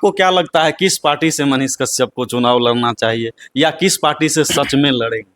को क्या लगता है किस पार्टी से मनीष कश्यप को चुनाव लड़ना चाहिए या किस पार्टी से सच में लड़ेंगे?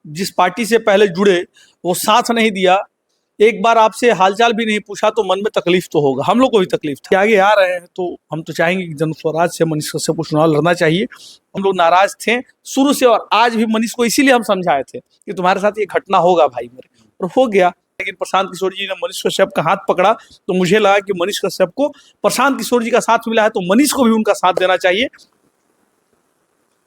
जिस पार्टी से पहले जुड़े वो साथ नहीं दिया, एक बार आपसे हालचाल भी नहीं पूछा तो मन में तकलीफ तो होगा, हम लोग को भी तकलीफ था। आगे आ रहे हैं तो हम तो चाहेंगे कि जन स्वराज से मनीष कश्यप को चुनाव लड़ना चाहिए। हम लोग नाराज थे शुरू से और आज भी मनीष को इसीलिए हम समझाए थे कि तुम्हारे साथ ये घटना होगा भाई मेरे, और हो गया। लेकिन प्रशांत किशोर जी ने मनीष कश्यप का हाथ पकड़ा तो मुझे लगा कि मनीष कश्यप को प्रशांत किशोर जी का साथ मिला है तो मनीष को भी उनका साथ देना चाहिए।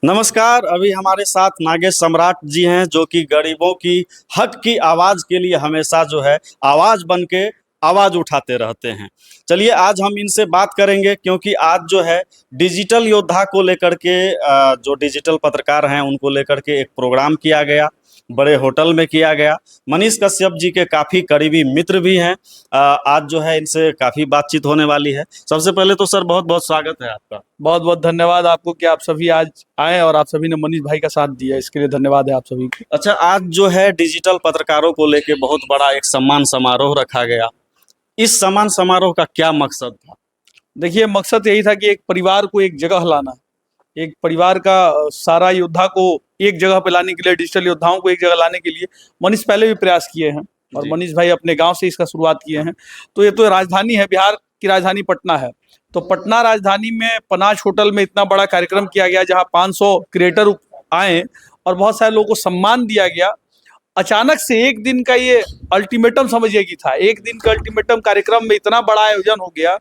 नमस्कार, अभी हमारे साथ नागेश सम्राट जी हैं जो कि गरीबों की हक की आवाज के लिए हमेशा जो है आवाज बन के आवाज उठाते रहते हैं। चलिए आज हम इनसे बात करेंगे क्योंकि आज जो है डिजिटल योद्धा को लेकर के जो डिजिटल पत्रकार हैं उनको लेकर के एक प्रोग्राम किया गया, बड़े होटल में किया गया। मनीष कश्यप जी के काफ़ी करीबी मित्र भी हैं। आज जो है इनसे काफ़ी बातचीत होने वाली है। सबसे पहले तो सर बहुत बहुत स्वागत है आपका। बहुत बहुत धन्यवाद आपको कि आप सभी आज आए और आप सभी ने मनीष भाई का साथ दिया, इसके लिए धन्यवाद है आप सभी को। अच्छा, आज जो है डिजिटल पत्रकारों को लेके बहुत बड़ा एक सम्मान समारोह रखा गया। इस सम्मान समारोह का क्या मकसद था? देखिए, मकसद यही था कि एक परिवार को एक जगह लाना, एक परिवार का सारा योद्धा को एक जगह पे लाने के लिए, डिजिटल योद्धाओं को एक जगह लाने के लिए मनीष पहले भी प्रयास किए हैं और मनीष भाई अपने गांव से इसका शुरुआत किए हैं। तो ये तो राजधानी है, बिहार की राजधानी पटना है, तो पटना राजधानी में पनाज होटल में इतना बड़ा कार्यक्रम किया गया जहाँ 500 क्रिएटर आए और बहुत सारे लोगों को सम्मान दिया गया। अचानक से एक दिन का ये अल्टीमेटम समझिए कि था, एक दिन का अल्टीमेटम कार्यक्रम में इतना बड़ा आयोजन हो गया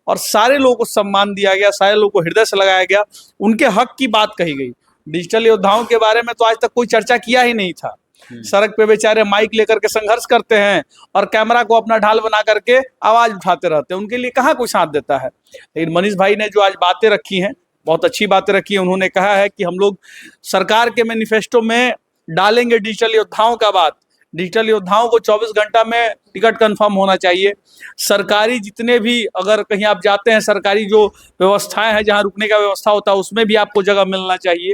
और सारे लोगों को सम्मान दिया गया, सारे लोगों को हृदय से लगाया गया, उनके हक की बात कही गई। डिजिटल योद्धाओं के बारे में तो आज तक कोई चर्चा किया ही नहीं था। सड़क पे बेचारे माइक लेकर के संघर्ष करते हैं और कैमरा को अपना ढाल बना करके आवाज उठाते रहते हैं, उनके लिए कहाँ कोई साथ देता है। लेकिन मनीष भाई ने जो आज बातें रखी हैं, बहुत अच्छी बातें रखी हैं। उन्होंने कहा है कि हम लोग सरकार के मैनिफेस्टो में डालेंगे डिजिटल योद्धाओं का बात, डिजिटल योद्धाओं को 24 घंटा में टिकट कंफर्म होना चाहिए। सरकारी जितने भी, अगर कहीं आप जाते हैं, सरकारी जो व्यवस्थाएं हैं जहां रुकने का व्यवस्था होता है उसमें भी आपको जगह मिलना चाहिए।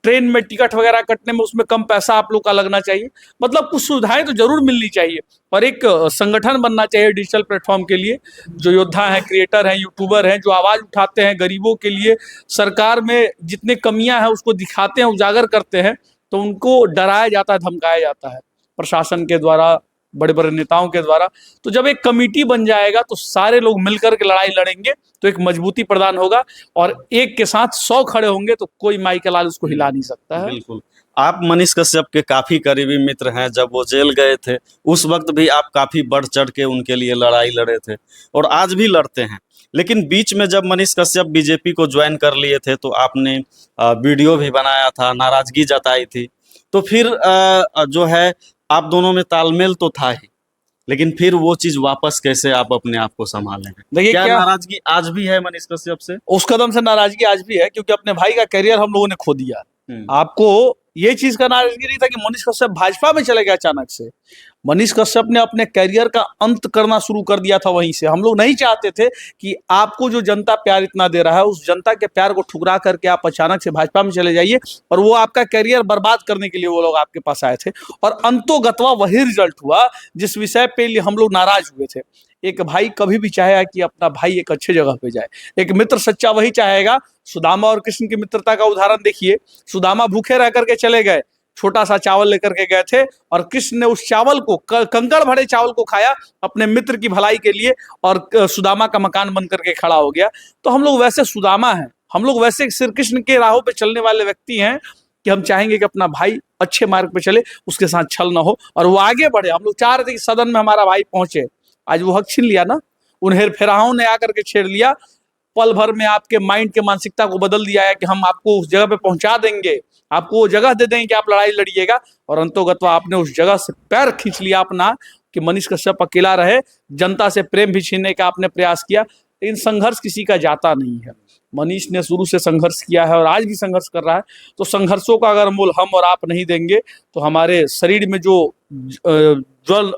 ट्रेन में टिकट वगैरह कटने में उसमें कम पैसा आप लोग का लगना चाहिए। मतलब कुछ सुविधाएं तो जरूर मिलनी चाहिए और एक संगठन बनना चाहिए डिजिटल प्लेटफॉर्म के लिए। जो योद्धा हैं, क्रिएटर हैं, यूट्यूबर हैं, जो आवाज उठाते हैं गरीबों के लिए, सरकार में जितने कमियां हैं उसको दिखाते हैं, उजागर करते हैं, तो उनको डराया जाता है, धमकाया जाता है प्रशासन के द्वारा, बड़े बड़े नेताओं के द्वारा। तो जब एक कमेटी बन जाएगा तो सारे लोग मिलकर के लड़ाई लड़ेंगे तो एक मजबूती प्रदान होगा और एक के साथ 100 खड़े होंगे तो कोई माई का लाल उसको हिला नहीं सकता है। बिल्कुल। आप मनीष कश्यप के काफी करीबी मित्र हैं। जब वो जेल गए थे उस वक्त भी आप काफी बढ़ चढ़ के उनके लिए लड़ाई लड़े थे और आज भी लड़ते हैं। लेकिन बीच में जब मनीष कश्यप बीजेपी को ज्वाइन कर लिए थे तो आपने वीडियो भी बनाया था, नाराजगी जताई थी। तो फिर जो है आप दोनों में तालमेल तो था ही, लेकिन फिर वो चीज वापस कैसे आप अपने आप को संभालेंगे? देखिए, क्या नाराजगी आज भी है मनीष कश्यप से? उस कदम से नाराजगी आज भी है क्योंकि अपने भाई का करियर हम लोगों ने खो दिया। आपको ये चीज का नाराजगी नहीं था कि मनीष कश्यप भाजपा में चले गए अचानक से। मनीष कश्यप ने अपने करियर का अंत करना शुरू कर दिया था वहीं से। हम लोग नहीं चाहते थे कि आपको जो जनता प्यार इतना दे रहा है उस जनता के प्यार को ठुकरा करके आप अचानक से भाजपा में चले जाइए और वो आपका करियर बर्बाद करने के लिए वो लोग आपके पास आए थे और अंतोगत्वा वही रिजल्ट हुआ जिस विषय पे हम लोग नाराज हुए थे। एक भाई कभी भी चाहेगा कि अपना भाई एक अच्छे जगह पे जाए, एक मित्र सच्चा वही चाहेगा। सुदामा और कृष्ण की मित्रता का उदाहरण देखिए। सुदामा भूखे रह करके चले गए, छोटा सा चावल लेकर के गए थे और कृष्ण ने उस चावल को, कंकड़ भरे चावल को खाया अपने मित्र की भलाई के लिए और सुदामा का मकान बन करके खड़ा हो गया। तो हम लोग वैसे सुदामा हैं, हम लोग वैसे श्री कृष्ण के राहों पे चलने वाले व्यक्ति हैं कि हम चाहेंगे कि अपना भाई अच्छे मार्ग पे चले, उसके साथ छल ना हो और वो आगे बढ़े। हम लोग चाह रहे थे कि सदन में हमारा भाई पहुंचे, आज वो हक छीन लिया ना, उन हेरफेराओं ने आकर के छेड़ लिया। पल भर में आपके माइंड के मानसिकता को बदल दिया है कि हम आपको उस जगह पे पहुंचा देंगे, आपको वो जगह दे देंगे कि आप लड़ाई लड़िएगा, और अंतोगत्वा आपने उस जगह से पैर खींच लिया अपना कि मनीष कश्यप अकेला रहे। जनता से प्रेम भी छीनने का आपने प्रयास किया, लेकिन संघर्ष किसी का जाता नहीं है। मनीष ने शुरू से संघर्ष किया है और आज भी संघर्ष कर रहा है। तो संघर्षों का अगर मूल हम और आप नहीं देंगे तो हमारे शरीर में जो ज्वल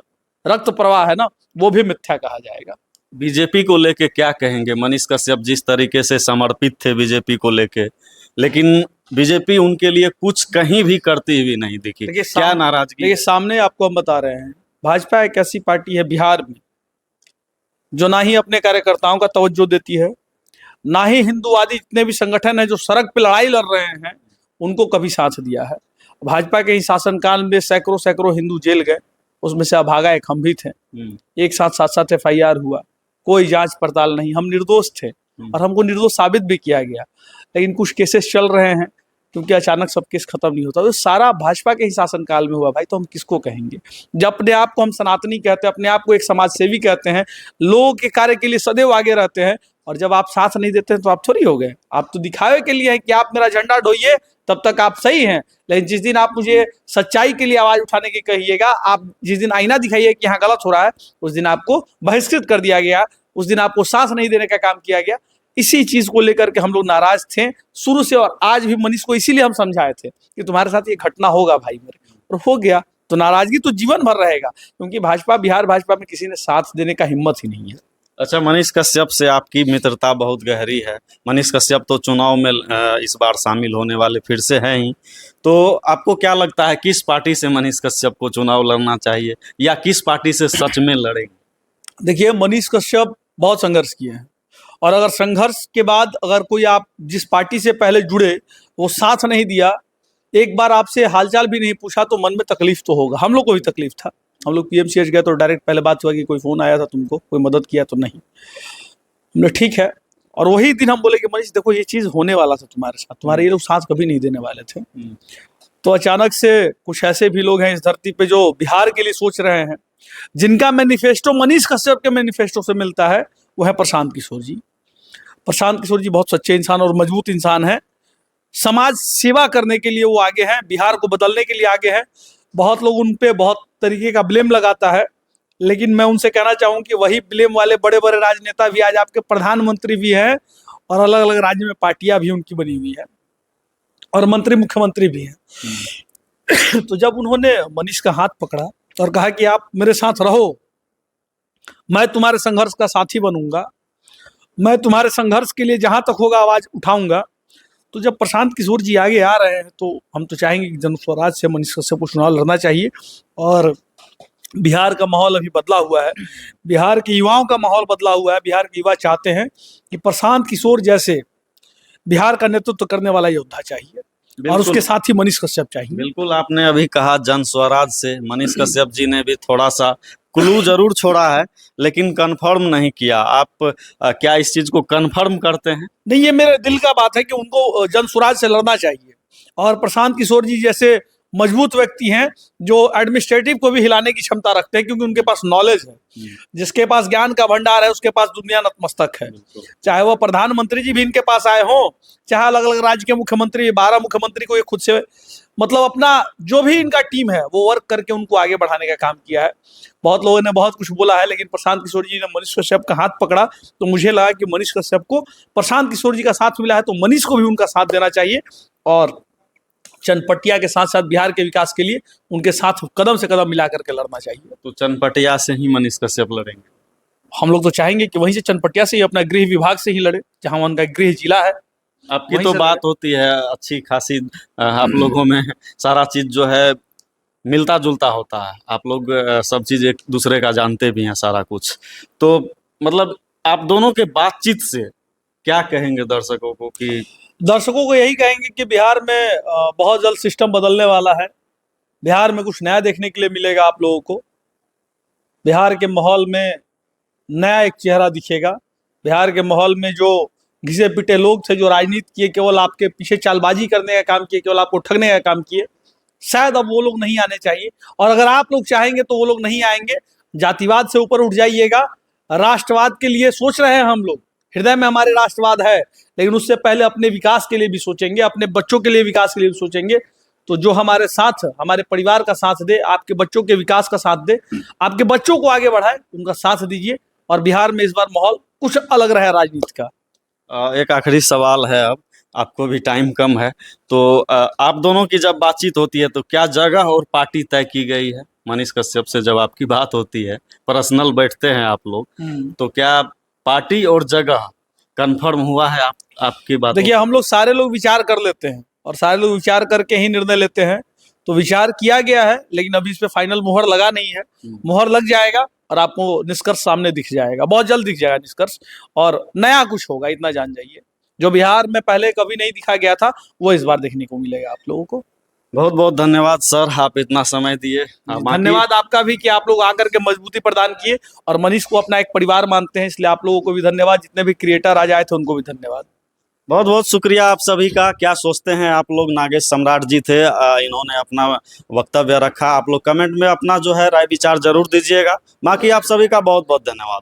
रक्त प्रवाह है ना, वो भी मिथ्या कहा जाएगा। बीजेपी को लेके क्या कहेंगे? मनीष कश्यप जिस तरीके से समर्पित थे बीजेपी को लेके, लेकिन बीजेपी उनके लिए कुछ कहीं भी करती हुई नहीं दिखी। क्या नाराजगी? देखिए, सामने आपको हम बता रहे हैं, भाजपा एक ऐसी पार्टी है बिहार में जो ना ही अपने कार्यकर्ताओं का तवज्जो देती है, ना ही हिंदूवादी जितने भी संगठन हैं जो सड़क पे लड़ाई लड़ रहे हैं उनको कभी साथ दिया है। भाजपा के ही शासनकाल में सैकड़ों सैकड़ों हिंदू जेल गए, उसमें से अभागा एक हम भी थे। एक साथ 7-7 FIR हुआ, कोई जांच पड़ताल नहीं, हम निर्दोष थे और हमको निर्दोष साबित भी किया गया। लेकिन कुछ केसेस चल रहे हैं क्योंकि अचानक सब केस खत्म नहीं होता। तो सारा भाजपा के ही शासनकाल में हुआ भाई, तो हम किसको कहेंगे? जब अपने आप को हम सनातनी कहते हैं, अपने आप को एक समाज सेवी कहते हैं, लोगों के कार्य के लिए सदैव आगे रहते हैं, और जब आप साथ नहीं देते हैं तो आप थोड़ी हो गए। आप तो दिखावे के लिए है कि आप मेरा झंडा ढोइए तब तक आप सही हैं, लेकिन जिस दिन आप मुझे सच्चाई के लिए आवाज उठाने की कहिएगा, आप जिस दिन आईना दिखाइए कि यहाँ गलत हो रहा है, उस दिन आपको बहिष्कृत कर दिया गया, उस दिन आपको सांस नहीं देने का काम किया गया। इसी चीज को लेकर के हम लोग नाराज थे शुरू से, और आज भी मनीष को इसीलिए हम समझाए थे कि तुम्हारे साथ ये घटना होगा भाई मेरे, और हो गया तो नाराजगी तो जीवन भर रहेगा, क्योंकि भाजपा, बिहार भाजपा में किसी ने साथ देने का हिम्मत ही नहीं है। अच्छा, मनीष कश्यप से आपकी मित्रता बहुत गहरी है। मनीष कश्यप तो चुनाव में इस बार शामिल होने वाले फिर से हैं ही, तो आपको क्या लगता है किस पार्टी से मनीष कश्यप को चुनाव लड़ना चाहिए, या किस पार्टी से सच में लड़ेंगे? देखिए, मनीष कश्यप बहुत संघर्ष किए हैं, और अगर संघर्ष के बाद अगर कोई आप जिस पार्टी से पहले जुड़े वो साथ नहीं दिया, एक बार आपसे हालचाल भी नहीं पूछा, तो मन में तकलीफ तो होगा। हम लोग को भी तकलीफ था। हम लोग PMCH गए तो डायरेक्ट पहले बात हुआ कि कोई फोन आया था तुमको, कोई मदद किया? तो नहीं। हमने ठीक है, और वही दिन हम बोले कि मनीष देखो ये चीज होने वाला था तुम्हारे साथ, तुम्हारे ये लोग साथ कभी नहीं देने वाले थे। तो अचानक से कुछ ऐसे भी लोग हैं इस धरती पे जो बिहार के लिए सोच रहे हैं, जिनका मैनिफेस्टो मनीष कश्यप के मैनिफेस्टो से मिलता है, वो है प्रशांत किशोर जी। प्रशांत किशोर जी बहुत सच्चे इंसान और मजबूत इंसान हैं। समाज सेवा करने के लिए वो आगे हैं, बिहार को बदलने के लिए आगे हैं। बहुत लोग उन पे बहुत तरीके का ब्लेम लगाता है, लेकिन मैं उनसे कहना चाहूँ कि वही ब्लेम वाले बड़े बड़े राजनेता भी आज आपके प्रधानमंत्री भी हैं, और अलग अलग राज्य में पार्टियां भी उनकी बनी हुई है, और मंत्री मुख्यमंत्री भी हैं। तो जब उन्होंने मनीष का हाथ पकड़ा और कहा कि आप मेरे साथ रहो, मैं तुम्हारे संघर्ष का साथी बनूंगा, मैं तुम्हारे संघर्ष के लिए जहां तक होगा आवाज उठाऊंगा, तो जब प्रशांत किशोर जी आगे आ रहे हैं तो हम तो चाहेंगे कि जन स्वराज से मनीष कश्यप को चुनाव लड़ना चाहिए। और बिहार का माहौल अभी बदला हुआ है, बिहार के युवाओं का माहौल बदला हुआ है। बिहार के युवा चाहते हैं कि प्रशांत किशोर जैसे बिहार का नेतृत्व करने वाला योद्धा चाहिए, और उसके साथ ही मनीष कश्यप चाहिए। बिल्कुल, आपने अभी कहा जन स्वराज से, मनीष कश्यप जी ने भी थोड़ा सा क्लू जरूर छोड़ा है, लेकिन कंफर्म नहीं किया। आप क्या इस चीज को कंफर्म करते हैं? नहीं, ये मेरे दिल का बात है कि उनको जन स्वराज से लड़ना चाहिए, और प्रशांत किशोर जी जैसे मजबूत व्यक्ति हैं जो एडमिनिस्ट्रेटिव को भी हिलाने की क्षमता रखते हैं, क्योंकि उनके पास नॉलेज है। जिसके पास ज्ञान का भंडार है उसके पास दुनिया नतमस्तक है। चाहे वो प्रधानमंत्री जी भी इनके पास आए हों, चाहे अलग अलग राज्य के मुख्यमंत्री, 12 मुख्यमंत्री को ये खुद से मतलब अपना जो भी इनका टीम है वो वर्क करके उनको आगे बढ़ाने का काम किया है। बहुत लोगों ने बहुत कुछ बोला है, लेकिन प्रशांत किशोर जी ने मनीष कश्यप का हाथ पकड़ा, तो मुझे लगा कि मनीष कश्यप को प्रशांत किशोर जी का साथ मिला है, तो मनीष को भी उनका साथ देना चाहिए, और चनपटिया के साथ साथ बिहार के विकास के लिए उनके साथ कदम से कदम मिला करके लड़ना चाहिए। तो चनपटिया से ही मनीष कश्यप लड़ेंगे? हम लोग तो चाहेंगे कि वहीं से चनपटिया से ही, अपना गृह विभाग से ही लड़े, जहां उनका गृह जिला है। आपकी तो बात होती है अच्छी खासी, आप लोगों में सारा चीज जो है मिलता जुलता होता है, आप लोग सब चीज एक दूसरे का जानते भी हैं सारा कुछ। तो मतलब आप दोनों के बातचीत से क्या कहेंगे दर्शकों को? कि दर्शकों को यही कहेंगे कि बिहार में बहुत जल्द सिस्टम बदलने वाला है। बिहार में कुछ नया देखने के लिए मिलेगा आप लोगों को। बिहार के माहौल में नया एक चेहरा दिखेगा। बिहार के माहौल में जो घिसे पिटे लोग थे, जो राजनीति किए, केवल आपके पीछे चालबाजी करने का काम किए, केवल आपको ठगने का काम किए, शायद अब वो लोग नहीं आने चाहिए। और अगर आप लोग चाहेंगे तो वो लोग नहीं आएंगे। जातिवाद से ऊपर उठ जाइएगा, राष्ट्रवाद के लिए सोच रहे हैं हम लोग, हृदय में हमारे राष्ट्रवाद है, लेकिन उससे पहले अपने विकास के लिए भी सोचेंगे, अपने बच्चों के लिए विकास के लिए भी सोचेंगे। तो जो हमारे साथ, हमारे परिवार का साथ दे, आपके बच्चों के विकास का साथ दे, आपके बच्चों को आगे बढ़ाए, उनका साथ दीजिए। और बिहार में इस बार माहौल कुछ अलग रहा राजनीति का। एक आखिरी सवाल है, अब आपको भी टाइम कम है, तो आप दोनों की जब बातचीत होती है तो क्या जगह और पार्टी तय की गई है? मनीष कश्यप से जब आपकी बात होती है, पर्सनल बैठते हैं आप लोग, तो क्या पार्टी और जगह कंफर्म हुआ है आपकी बात? देखिए, हम लोग सारे लोग विचार कर लेते हैं, और सारे लोग विचार करके ही निर्णय लेते हैं। तो विचार किया गया है, लेकिन अभी इस पे फाइनल मुहर लगा नहीं है। मुहर लग जाएगा और आपको निष्कर्ष सामने दिख जाएगा, बहुत जल्द दिख जाएगा निष्कर्ष, और नया कुछ होगा, इतना जान जाइए। जो बिहार में पहले कभी नहीं दिखा गया था वो इस बार देखने को मिलेगा आप लोगों को। बहुत बहुत धन्यवाद सर, आप इतना समय दिए। धन्यवाद आपका भी कि आप लोग आकर के मजबूती प्रदान किए, और मनीष को अपना एक परिवार मानते हैं, इसलिए आप लोगों को भी धन्यवाद। जितने भी क्रिएटर आज आए थे उनको भी धन्यवाद। बहुत बहुत शुक्रिया आप सभी का। क्या सोचते हैं आप लोग? नागेश सम्राट जी थे, इन्होंने अपना वक्तव्य रखा। आप लोग कमेंट में अपना जो है राय विचार जरूर दीजिएगा। बाकी आप सभी का बहुत बहुत धन्यवाद।